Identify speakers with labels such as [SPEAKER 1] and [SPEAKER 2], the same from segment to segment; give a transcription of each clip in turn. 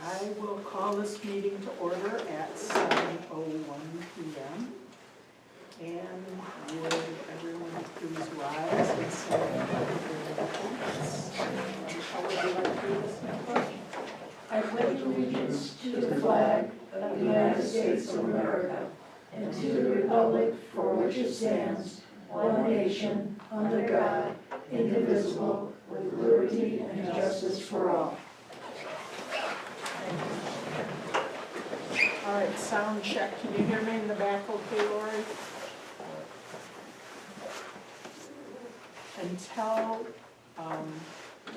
[SPEAKER 1] I will call this meeting to order at 7:01 p.m. And would everyone please rise and say how would you like to do this, Nicola?
[SPEAKER 2] I pledge allegiance to the flag of the United States of America and to the republic for which it stands, one nation, under God, indivisible, with liberty and justice for all.
[SPEAKER 1] All right, sound check. Can you hear me in the back okay, Lori?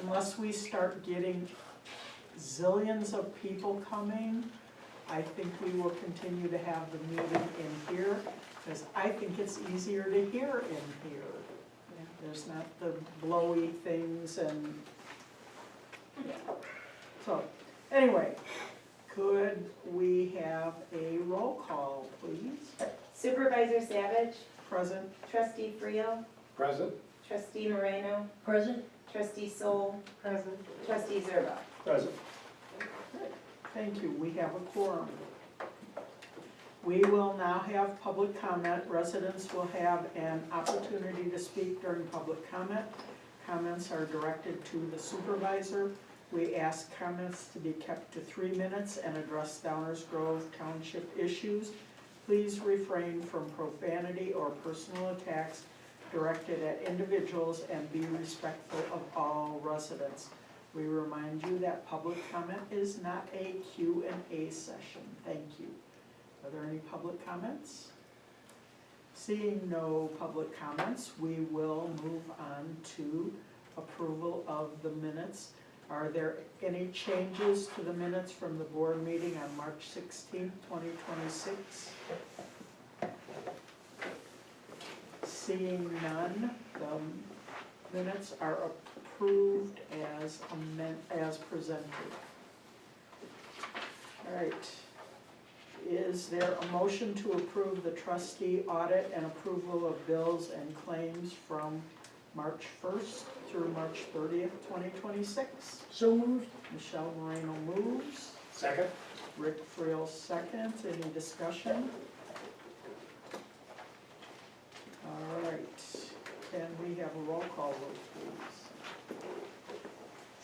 [SPEAKER 1] Unless we start getting zillions of people coming, I think we will continue to have the meeting in here, because I think it's easier to hear in here. There's not the blowy things and, yeah. So, anyway, could we have a roll call, please?
[SPEAKER 3] Supervisor Savage,
[SPEAKER 1] Present.
[SPEAKER 3] Trustee Frio,
[SPEAKER 4] Present.
[SPEAKER 3] Trustee Moreno,
[SPEAKER 2] Present?
[SPEAKER 3] Trustee Sol,
[SPEAKER 1] Present.
[SPEAKER 3] Trustee Zerba.
[SPEAKER 4] Present.
[SPEAKER 1] Thank you, we have a quorum. We will now have public comment. Residents will have an opportunity to speak during public comment. Comments are directed to the supervisor. We ask comments to be kept to 3 minutes and address Downers Grove Township issues. Please refrain from profanity or personal attacks directed at individuals and be respectful of all residents. We remind you that public comment is not a Q&A session. Thank you. Are there any public comments? Seeing no public comments, we will move on to approval of the minutes. Are there any changes to the minutes from the board meeting on March 16th, 2026? Seeing none, the minutes are approved as presented. All right. Is there a motion to approve the trustee audit and approval of bills and claims from March 1st through March 30th, 2026?
[SPEAKER 2] So moved.
[SPEAKER 1] Michelle Moreno moves.
[SPEAKER 4] Second.
[SPEAKER 1] Rick Friel seconds. Any discussion? All right. Can we have a roll call vote, please?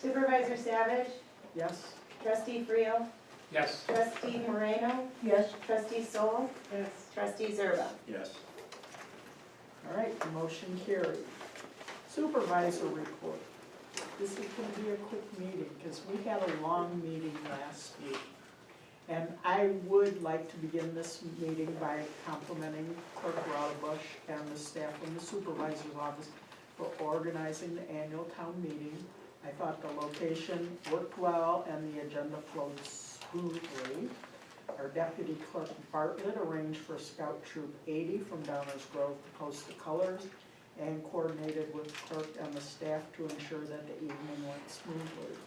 [SPEAKER 3] Supervisor Savage,
[SPEAKER 1] Yes?
[SPEAKER 3] Trustee Frio,
[SPEAKER 4] Yes.
[SPEAKER 3] Trustee Moreno,
[SPEAKER 2] Yes.
[SPEAKER 3] Trustee Sol,
[SPEAKER 1] Yes.
[SPEAKER 3] Trustee Zerba.
[SPEAKER 4] Yes.
[SPEAKER 1] All right, motion carried. Supervisor report. This is going to be a quick meeting because we had a long meeting last week. And I would like to begin this meeting by complimenting Clerk Raubush and the staff in the supervisor's office for organizing the annual town meeting. I thought the location worked well and the agenda flowed smoothly. Our deputy clerk Bartlett arranged for Scout Troop 80 from Downers Grove to post the colors and coordinated with the clerk and the staff to ensure that the evening went smoothly.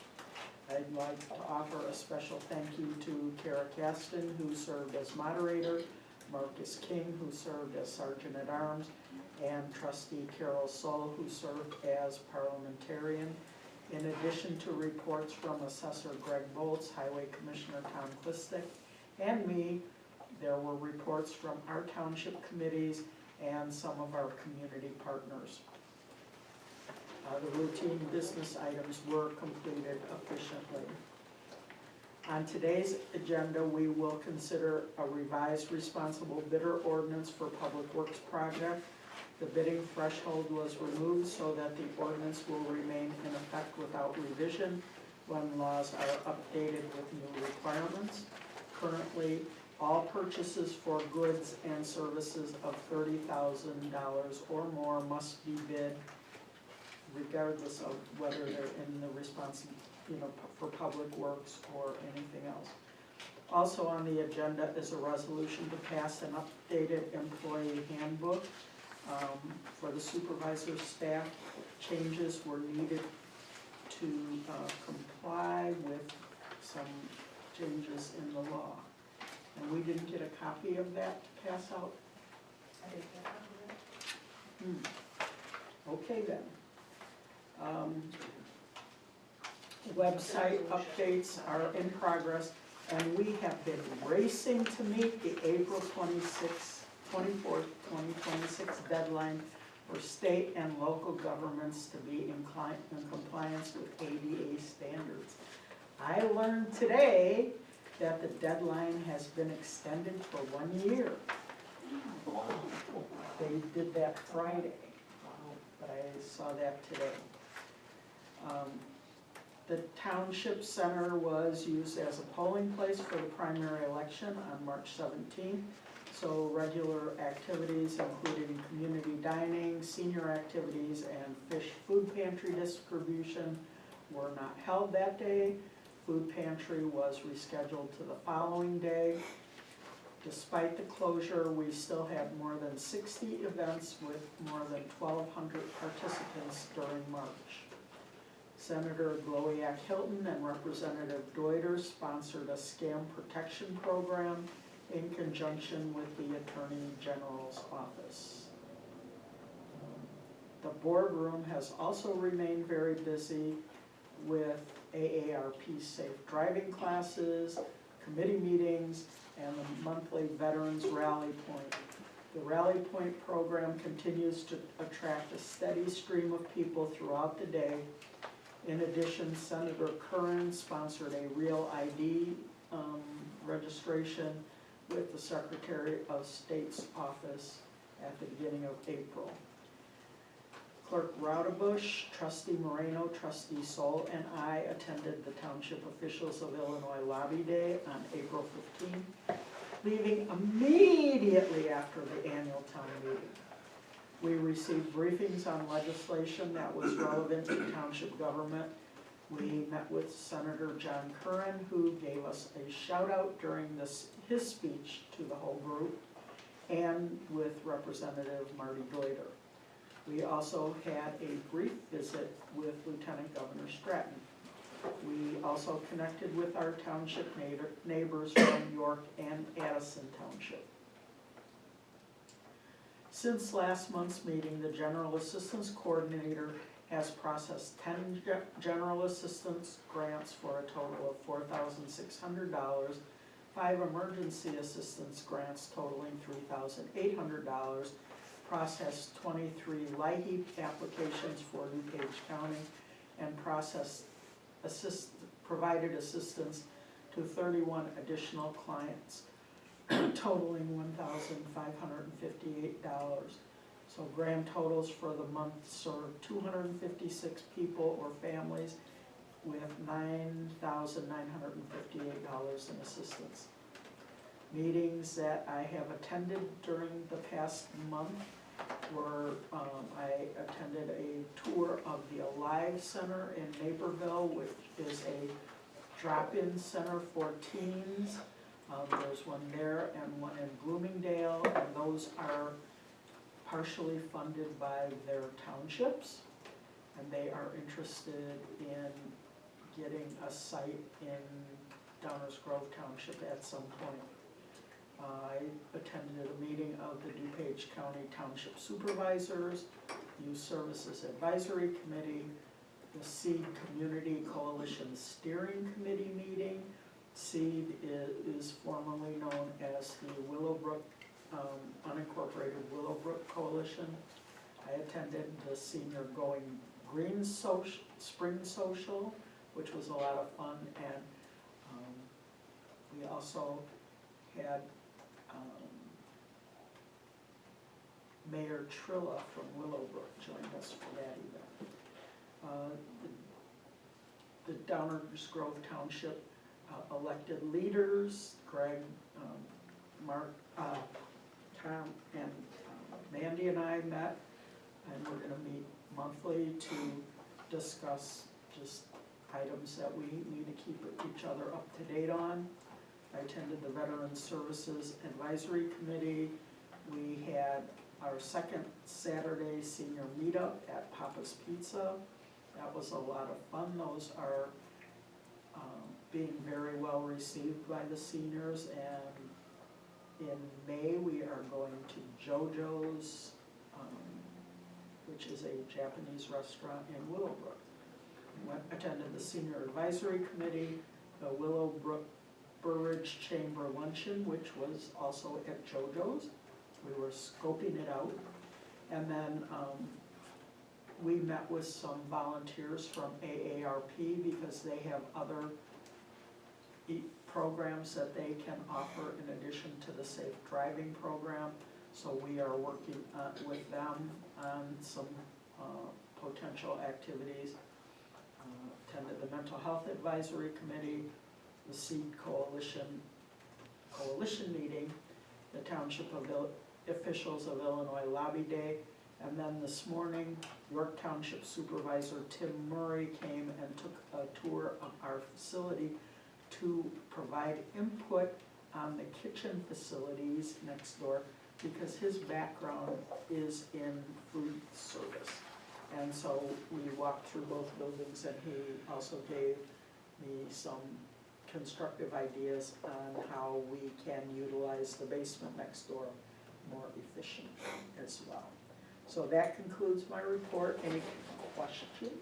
[SPEAKER 1] I'd like to offer a special thank you to Kara Caston, who served as moderator, Marcus King, who served as sergeant at arms, and trustee Carol Sol, who served as parliamentarian. In addition to reports from Assessor Greg Bolts, Highway Commissioner Tom Klistik, and me, there were reports from our township committees and some of our community partners. The routine business items were completed efficiently. On today's agenda, we will consider a revised responsible bidder ordinance for public works project. The bidding threshold was removed so that the ordinance will remain in effect without revision when laws are updated with new requirements. Currently, all purchases for goods and services of $30,000 or more must be bid regardless of whether they're in the for public works or anything else. Also on the agenda is a resolution to pass an updated employee handbook for the supervisor's staff. Changes were needed to comply with some changes in the law. And we didn't get a copy of that to pass out?
[SPEAKER 3] I didn't get that.
[SPEAKER 1] Okay then. website updates are in progress, and we have been racing to meet the April 24th, 2026 deadline for state and local governments to be in compliance with ADA standards. I learned today that the deadline has been extended for 1 year. They did that Friday, but I saw that today. The Township Center was used as a polling place for the primary election on March 17th. So regular activities including community dining, senior activities, and fish food pantry distribution were not held that day. Food pantry was rescheduled to the following day. Despite the closure, we still had more than 60 events with more than 1,200 participants during March. Senator Glowiak Hilton and Representative Deuter sponsored a scam protection program in conjunction with the Attorney General's office. The boardroom has also remained very busy with AARP safe driving classes, committee meetings, and the monthly Veterans Rally Point. The Rally Point program continues to attract a steady stream of people throughout the day. In addition, Senator Curran sponsored a Real ID registration with the Secretary of State's office at the beginning of April. Clerk Raudebush, Trustee Moreno, Trustee Soul, and I attended the Township Officials of Illinois Lobby Day on April 15th, leaving immediately after the annual town meeting. We received briefings on legislation that was relevant to township government. We met with Senator John Curran, who gave us a shout out during his speech to the whole group, and with Representative Marty Deuter. We also had a brief visit with Lieutenant Governor Stratton. We also connected with our township neighbors from York and Addison Township. Since last month's meeting, the General Assistance Coordinator has processed 10 general assistance grants for a total of $4,600, 5 emergency assistance grants totaling $3,800, processed 23 LIHEAP applications for DuPage County, and provided assistance to 31 additional clients, totaling $1,558. So grand totals for the month served 256 people or families with $9,958 in assistance. Meetings that I have attended during the past month were, I attended a tour of the Alive Center in Naperville, which is a drop-in center for teens. There's one there and one in Bloomingdale, and those are partially funded by their townships, and they are interested in getting a site in Downers Grove Township at some point. I attended a meeting of the DuPage County Township Supervisors, Youth Services Advisory Committee, the SEED Community Coalition Steering Committee meeting. SEED is formerly known as the Willowbrook, unincorporated Willowbrook Coalition. I attended the Senior Going Green Spring Social, which was a lot of fun, and we also had Mayor Trilla from Willowbrook joined us for that event. The Downers Grove Township elected leaders, Greg, Mark, Tom, and Mandy and I met, and we're going to meet monthly to discuss just items that we need to keep each other up to date on. I attended the Veterans Services Advisory Committee. We had our second Saturday senior meetup at Papa's Pizza. That was a lot of fun. Those are being very well received by the seniors, and in May we are going to JoJo's, which is a Japanese restaurant in Willowbrook. Attended the Senior Advisory Committee, the Willowbrook Burridge Chamber Luncheon, which was also at JoJo's. We were scoping it out. And then we met with some volunteers from AARP because they have other programs that they can offer in addition to the safe driving program. So we are working with them on some potential activities. Attended the Mental Health Advisory Committee, the SEED Coalition meeting, the Township Officials of Illinois Lobby Day, and then this morning, York Township Supervisor Tim Murray came and took a tour of our facility to provide input on the kitchen facilities next door because his background is in food service. And so we walked through both buildings and he also gave me some constructive ideas on how we can utilize the basement next door more efficiently as well. So that concludes my report. Any questions?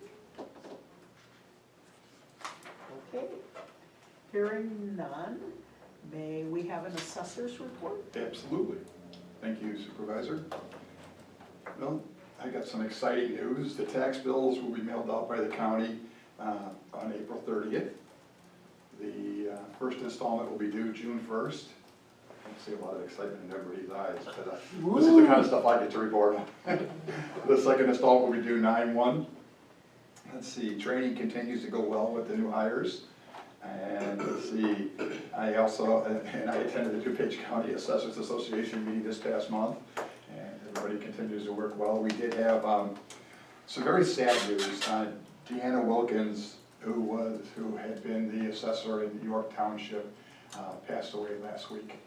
[SPEAKER 1] Okay. Hearing none, may we have an assessor's report?
[SPEAKER 4] Absolutely. Thank you, Supervisor. Well, I got some exciting news. The tax bills will be mailed out by the county on April 30th. The first installment will be due June 1st. I see a lot of excitement in everybody's eyes, but this is the kind of stuff I get to report on. The second installment will be due 9/1. Let's see, training continues to go well with the new hires. And let's see, I attended the DuPage County Assessors Association meeting this past month, and everybody continues to work well. We did have some very sad news. Deanna Wilkins, who had been the assessor in York Township, passed away last week.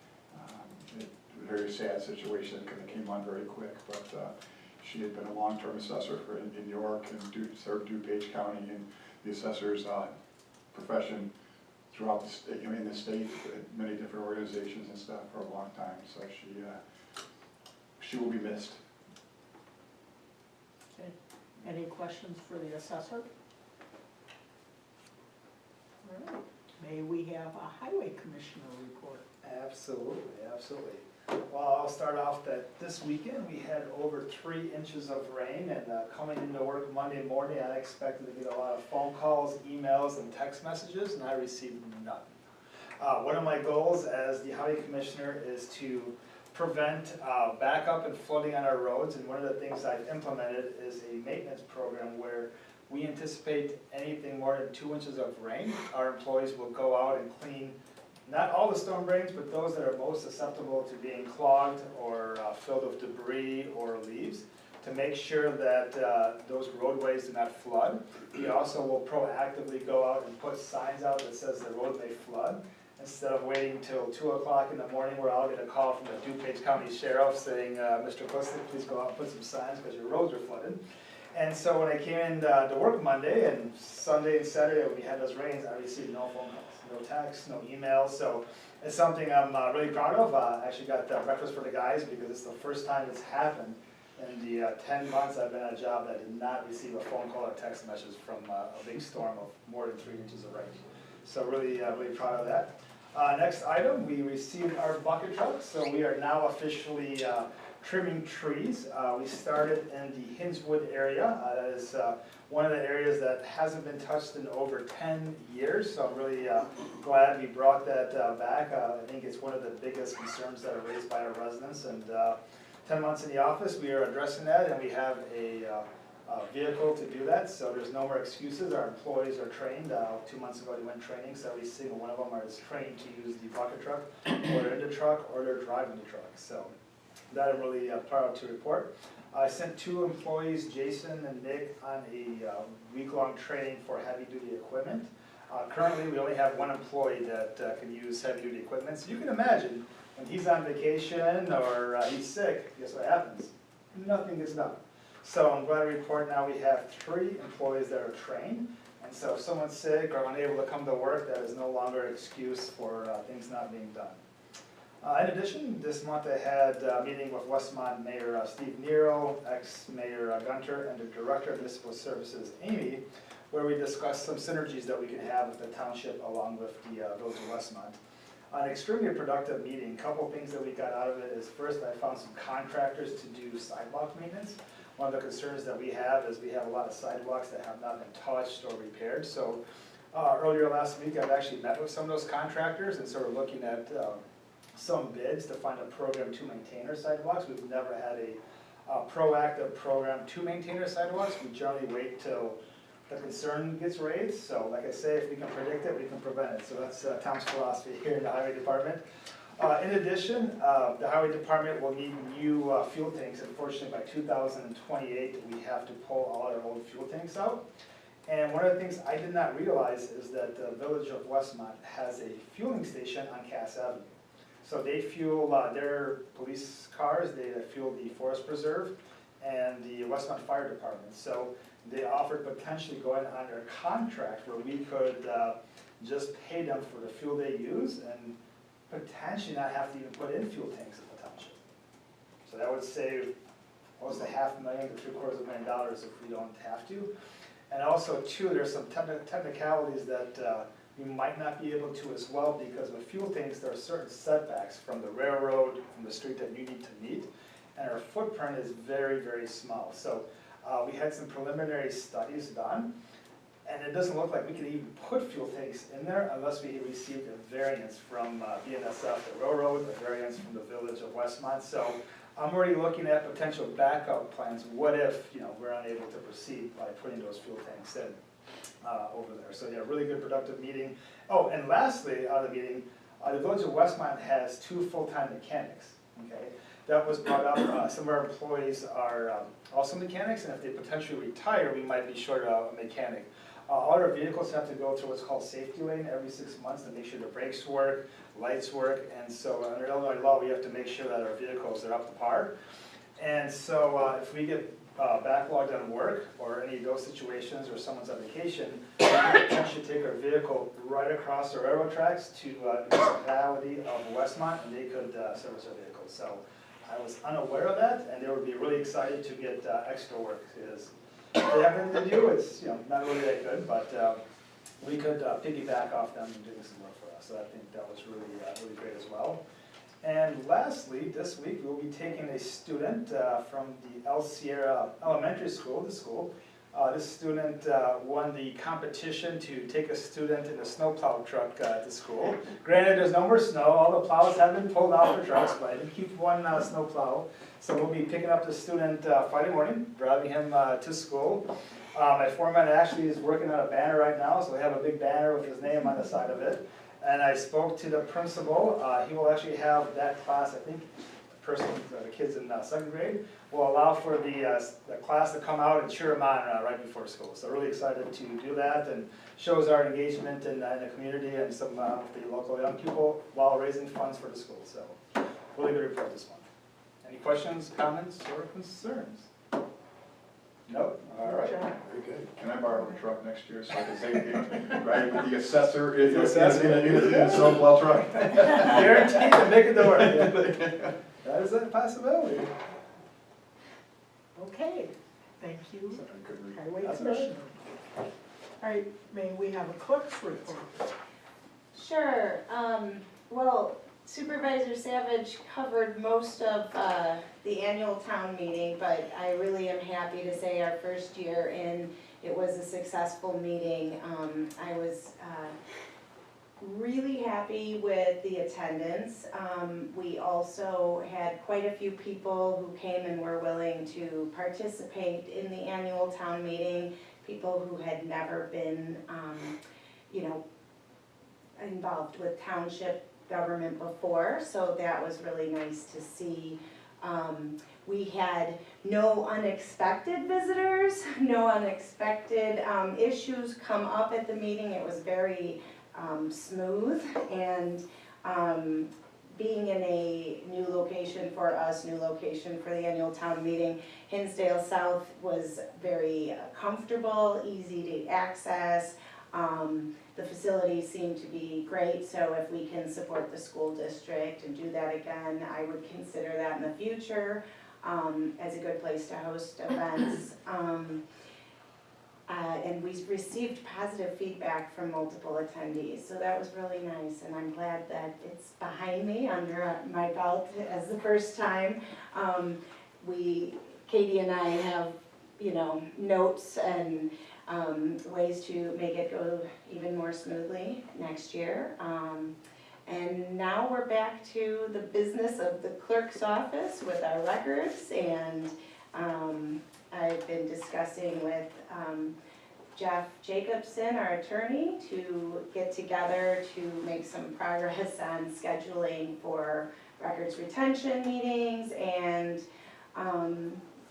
[SPEAKER 4] A very sad situation because it came on very quick, but she had been a long-term assessor in York and served DuPage County in the assessor's profession throughout the state, in the state, many different organizations and stuff for a long time. So she will be missed.
[SPEAKER 1] Okay. Any questions for the assessor? All right. May we have a highway commissioner report?
[SPEAKER 5] Absolutely, absolutely. Well, I'll start off that this weekend we had over 3 inches of rain, and coming into work Monday morning, I expected to get a lot of phone calls, emails, and text messages, and I received none. One of my goals as the highway commissioner is to prevent backup and flooding on our roads, and one of the things I've implemented is a maintenance program where we anticipate anything more than 2 inches of rain. Our employees will go out and clean not all the storm drains, but those that are most susceptible to being clogged or filled with debris or leaves to make sure that those roadways do not flood. We also will proactively go out and put signs out that says the road may flood, instead of waiting till 2 o'clock in the morning where I'll get a call from the DuPage County Sheriff saying, Mr. Kusslick, please go out and put some signs because your roads are flooded. And so when I came in to work Monday and Sunday and Saturday when we had those rains, I received no phone calls, no texts, no emails. So it's something I'm really proud of. I actually got breakfast for the guys because it's the first time it's happened in the 10 months I've been at a job that I did not receive a phone call or text message from a big storm of more than 3 inches of rain. So really, really proud of that. Next item, we received our bucket truck. So we are now officially trimming trees. We started in the Hinswood area. That is one of the areas that hasn't been touched in over 10 years, so I'm really glad we brought that back. I think it's one of the biggest concerns that are raised by our residents, and 10 months in the office, we are addressing that, and we have a vehicle to do that, so there's no more excuses. Our employees are trained. 2 months ago, they went training, so every single one of them is trained to use the bucket truck, or they're in the truck, or they're driving the truck. So that I'm really proud to report. I sent 2 employees, Jason and Nick, on a week-long training for heavy-duty equipment. Currently, we only have 1 employee that can use heavy-duty equipment. So you can imagine, when he's on vacation or he's sick, guess what happens? Nothing gets done. So I'm glad to report now we have 3 employees that are trained. And so if someone's sick or unable to come to work, that is no longer an excuse for things not being done. In addition, this month I had a meeting with Westmont Mayor Steve Nero, ex-Mayor Gunter, and the Director of Municipal Services, Amy, where we discussed some synergies that we can have with the township along with the Village of Westmont. An extremely productive meeting. Couple things that we got out of it is, first, I found some contractors to do sidewalk maintenance. One of the concerns that we have is we have a lot of sidewalks that have not been touched or repaired. So earlier last week, I've actually met with some of those contractors, and so we're looking at some bids to find a program to maintain our sidewalks. We've never had a proactive program to maintain our sidewalks. We generally wait till the concern gets raised. So like I say, if we can predict it, we can prevent it. So that's town's philosophy here in the highway department. In addition, the highway department will need new fuel tanks. Unfortunately, by 2028, we have to pull all our old fuel tanks out. And one of the things I did not realize is that the Village of Westmont has a fueling station on Cass Avenue. So they fuel their police cars, they fuel the Forest Preserve and the Westmont Fire Department. So they offered potentially going under a contract where we could just pay them for the fuel they use and potentially not have to even put in fuel tanks in the township. So that would save close to $500,000 to $750,000 if we don't have to. And also too, there's some technicalities that we might not be able to as well, because with fuel tanks, there are certain setbacks from the railroad, from the street that you need to meet, and our footprint is very, very small. So we had some preliminary studies done, and it doesn't look like we can even put fuel tanks in there unless we received a variance from BNSF, the railroad, a variance from the Village of Westmont. So I'm already looking at potential backup plans. What if, we're unable to proceed by putting those fuel tanks in over there? So yeah, really good productive meeting. Oh, and lastly, out of the meeting, the Village of Westmont has 2 full-time mechanics. Okay, that was brought up. Some of our employees are also mechanics, and if they potentially retire, we might be short of a mechanic. All our vehicles have to go through what's called safety lane every 6 months to make sure the brakes work, lights work, and so under Illinois law, we have to make sure that our vehicles are up to par. And so if we get backlogged on work or any of those situations, or someone's on vacation, we can potentially take our vehicle right across the railroad tracks to the municipality of Westmont, and they could service our vehicles. So I was unaware of that, and they would be really excited to get extra work, because if they have anything to do, it's not really that good, but we could piggyback off them and doing some work for us. So I think that was really, really great as well. And lastly, this week we'll be taking a student from the El Sierra Elementary School, this student won the competition to take a student in a snowplow truck to school. Granted, there's no more snow, all the plows have been pulled off the trucks, but I did keep one snowplow. So we'll be picking up the student Friday morning, driving him to school. My foreman actually is working on a banner right now, so we have a big banner with his name on the side of it. And I spoke to the principal. He will actually have that class, I think, the kids in 2nd grade, will allow for the class to come out and cheer them on right before school. So really excited to do that, and shows our engagement in the community and some of the local young people while raising funds for the school. So really good report this month. Any questions, comments, or concerns? Nope, all right.
[SPEAKER 1] Good job.
[SPEAKER 4] Very good. Can I borrow a truck next year so I can take it, right, with the assessor, if
[SPEAKER 5] The
[SPEAKER 4] it's
[SPEAKER 5] assessor.
[SPEAKER 4] in a snowplow truck?
[SPEAKER 5] Guaranteed to make it to work. That is a possibility.
[SPEAKER 1] Okay, thank you,
[SPEAKER 4] I couldn't read.
[SPEAKER 1] Highway
[SPEAKER 5] That's all right.
[SPEAKER 1] Commissioner. All right, may we have a clerk's report?
[SPEAKER 3] Sure, well, Supervisor Savage covered most of the annual town meeting, but I really am happy to say our first year in, it was a successful meeting. I was really happy with the attendance. We also had quite a few people who came and were willing to participate in the annual town meeting, people who had never been, involved with township government before, so that was really nice to see. We had no unexpected visitors, no unexpected issues come up at the meeting. It was very smooth, and being in a new location for us, new location for the annual town meeting, Hinsdale South was very comfortable, easy to access. The facilities seem to be great, so if we can support the school district and do that again, I would consider that in the future as a good place to host events. And we received positive feedback from multiple attendees, so that was really nice, and I'm glad that it's behind me, under my belt as the first time. Katie and I have, notes and ways to make it go even more smoothly next year. And now we're back to the business of the clerk's office with our records, and I've been discussing with Jeff Jacobson, our attorney, to get together to make some progress on scheduling for records retention meetings and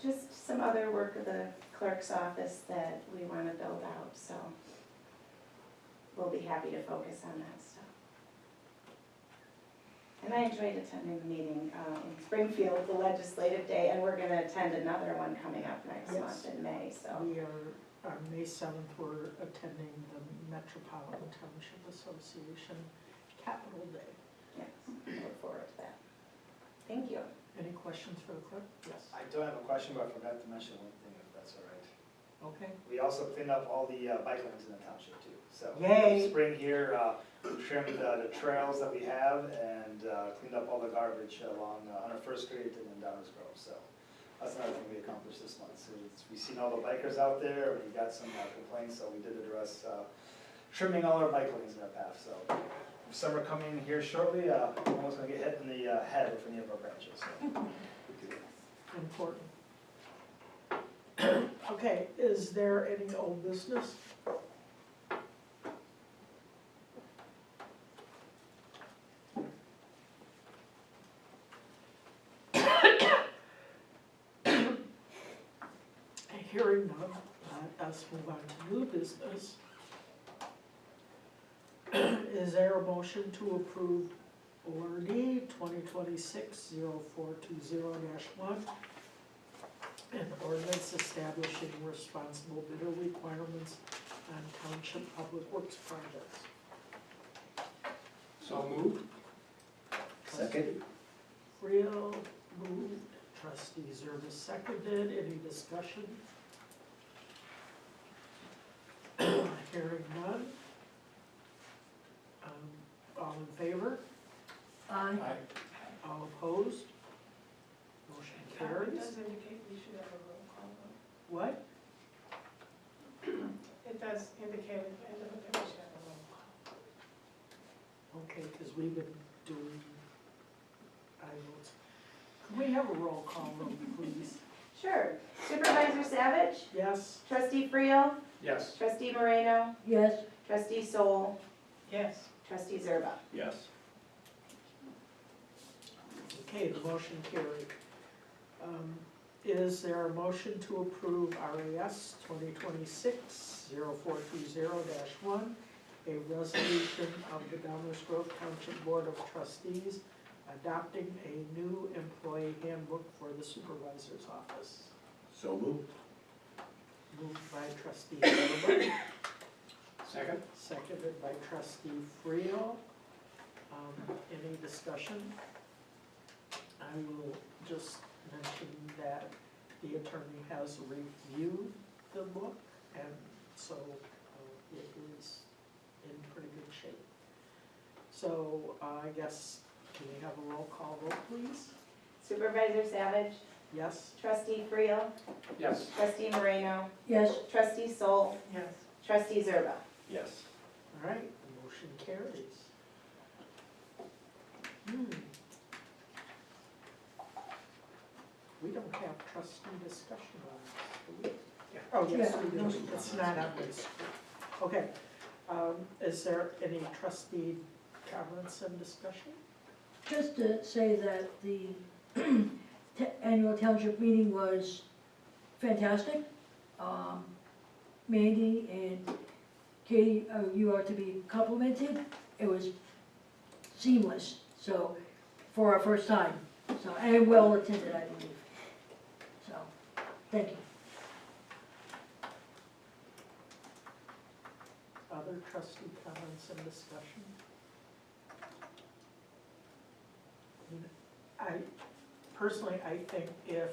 [SPEAKER 3] just some other work of the clerk's office that we want to build out, so we'll be happy to focus on that stuff. And I enjoyed attending the meeting in Springfield, the legislative day, and we're going to attend another one coming up next
[SPEAKER 1] Yes.
[SPEAKER 3] month in May, so.
[SPEAKER 1] We are, on May 7th, we're attending the Metropolitan Township Association Capital Day.
[SPEAKER 3] Yes, I look forward to that. Thank you.
[SPEAKER 1] Any questions for the clerk? Yes.
[SPEAKER 5] I don't have a question, but I forgot to mention one thing, if that's all right.
[SPEAKER 1] Okay.
[SPEAKER 5] We also cleaned up all the bike lanes in the township too, so.
[SPEAKER 1] Yay.
[SPEAKER 5] Spring here, we trimmed the trails that we have and cleaned up all the garbage along 101st Street and then Downers Grove, so. That's another thing we accomplished this month, so we've seen all the bikers out there, we got some complaints, so we did address trimming all our bike lanes in our path, so. Summer coming here shortly, almost gonna get hit in the head with any of our branches, so.
[SPEAKER 1] Important. Okay, is there any old business? Hearing none, let us move on to new business. Is there a motion to approve ORD 2026-0420-1, an ordinance establishing responsible bidder requirements on township public works projects?
[SPEAKER 6] So moved.
[SPEAKER 5] Second.
[SPEAKER 1] Real moved, trustee Zerba seconded, any discussion? Hearing none. All in favor?
[SPEAKER 2] Aye.
[SPEAKER 1] All opposed? Motion
[SPEAKER 7] It
[SPEAKER 1] carries.
[SPEAKER 7] does indicate we should have a roll call vote.
[SPEAKER 1] What?
[SPEAKER 7] It does indicate that we should have a roll call.
[SPEAKER 1] Okay, because we've been doing, I votes. Can we have a roll call vote, please?
[SPEAKER 3] Sure. Supervisor Savage?
[SPEAKER 1] Yes?
[SPEAKER 3] Trustee Friel?
[SPEAKER 6] Yes.
[SPEAKER 3] Trustee Moreno?
[SPEAKER 2] Yes.
[SPEAKER 3] Trustee Sol?
[SPEAKER 7] Yes.
[SPEAKER 3] Trustee Zerba?
[SPEAKER 6] Yes.
[SPEAKER 1] Okay, the motion carried. Is there a motion to approve RAS 2026-0420-1, a resolution of the Downers Grove Township Board of Trustees adopting a new employee handbook for the supervisor's office?
[SPEAKER 6] So moved.
[SPEAKER 1] Moved by trustee Zerba,
[SPEAKER 6] Second?
[SPEAKER 1] seconded by trustee Friel. Any discussion? I will just mention that the attorney has reviewed the book, and so it is in pretty good shape. So I guess, can we have a roll call vote, please?
[SPEAKER 3] Supervisor Savage?
[SPEAKER 1] Yes?
[SPEAKER 3] Trustee Friel?
[SPEAKER 6] Yes.
[SPEAKER 3] Trustee Moreno?
[SPEAKER 2] Yes.
[SPEAKER 3] Trustee Sol?
[SPEAKER 7] Yes.
[SPEAKER 3] Trustee Zerba?
[SPEAKER 6] Yes.
[SPEAKER 1] All right, the motion carries. We don't have trustee discussion on this, do we? Oh, yes,
[SPEAKER 2] Yeah.
[SPEAKER 1] we do. It's not on this. Okay. Is there any trustee comments and discussion?
[SPEAKER 2] Just to say that the annual township meeting was fantastic. Mandy and Katie, you are to be complimented. It was seamless, so, for our first time, so, and well attended, I believe. So, thank you.
[SPEAKER 1] Other trustee comments and discussion? Personally, I think if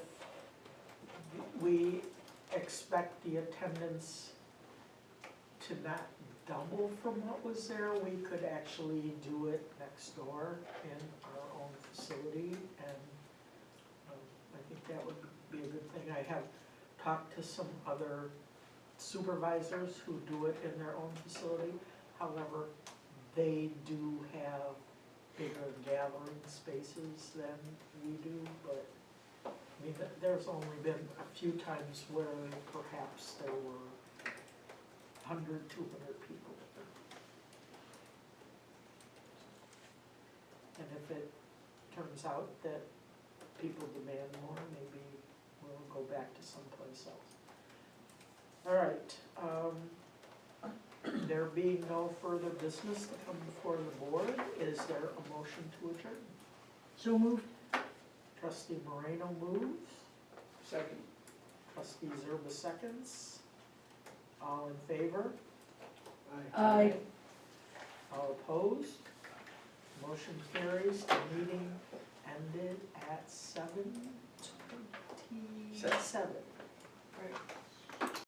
[SPEAKER 1] we expect the attendance to not double from what was there, we could actually do it next door in our own facility, and I think that would be a good thing. I have talked to some other supervisors who do it in their own facility, however, they do have bigger gathering spaces than we do, but, I mean, there's only been a few times where perhaps there were 100, 200 people. And if it turns out that people demand more, maybe we'll go back to someplace else. All right, there being no further business to come before the board, is there a motion to adjourn?
[SPEAKER 2] So moved.
[SPEAKER 1] Trustee Moreno moves,
[SPEAKER 6] Second.
[SPEAKER 1] trustee Zerba seconds. All in favor?
[SPEAKER 2] Aye.
[SPEAKER 1] All opposed? Motion carries. The meeting ended at 7:27.